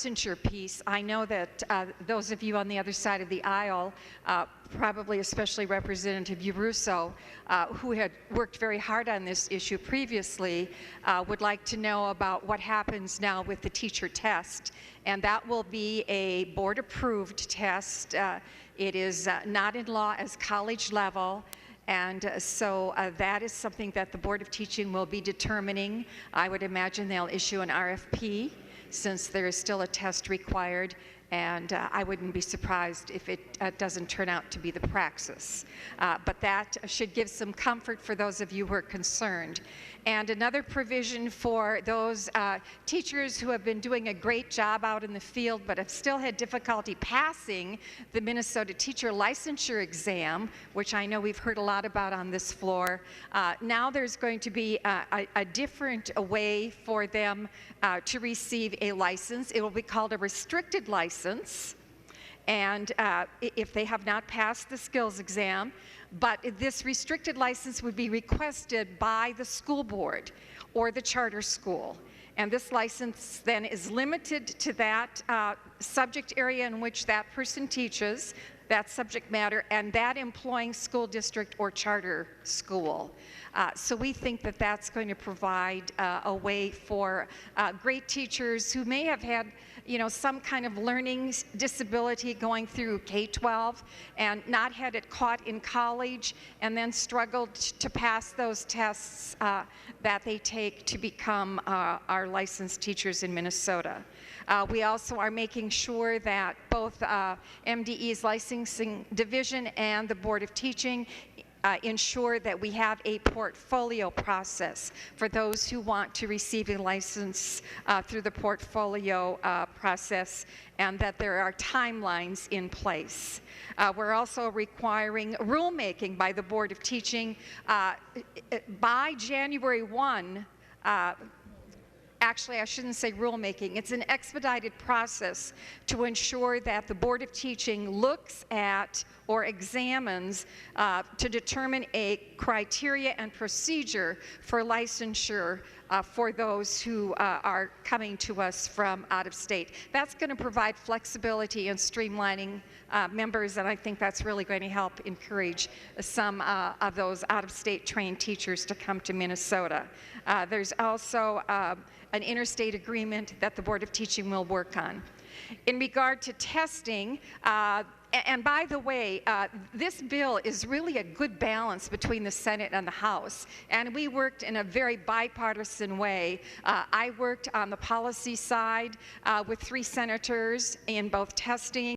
licensure piece, I know that those of you on the other side of the aisle, probably especially Representative Yarusso, who had worked very hard on this issue previously, would like to know about what happens now with the teacher test. And that will be a board-approved test. It is not in law as college level. And so that is something that the Board of Teaching will be determining. I would imagine they'll issue an RFP since there is still a test required, and I wouldn't be surprised if it doesn't turn out to be the praxis. But that should give some comfort for those of you who are concerned. And another provision for those teachers who have been doing a great job out in the field but have still had difficulty passing the Minnesota Teacher Licensure Exam, which I know we've heard a lot about on this floor. Now there's going to be a different way for them to receive a license. It will be called a restricted license, and if they have not passed the skills exam, but this restricted license would be requested by the school board or the charter school. And this license then is limited to that subject area in which that person teaches, that subject matter, and that employing school district or charter school. So we think that that's going to provide a way for great teachers who may have had, you know, some kind of learning disability going through K-12 and not had it caught in college and then struggled to pass those tests that they take to become our licensed teachers in Minnesota. We also are making sure that both MDE's licensing division and the Board of Teaching ensure that we have a portfolio process for those who want to receive a license through the portfolio process, and that there are timelines in place. We're also requiring rulemaking by the Board of Teaching by January 1. Actually, I shouldn't say rulemaking. It's an expedited process to ensure that the Board of Teaching looks at or examines to determine a criteria and procedure for licensure for those who are coming to us from out of state. That's going to provide flexibility and streamlining members, and I think that's really going to help encourage some of those out-of-state trained teachers to come to Minnesota. There's also an interstate agreement that the Board of Teaching will work on. In regard to testing, and by the way, this bill is really a good balance between the Senate and the House, and we worked in a very bipartisan way. I worked on the policy side with 3 senators in both testing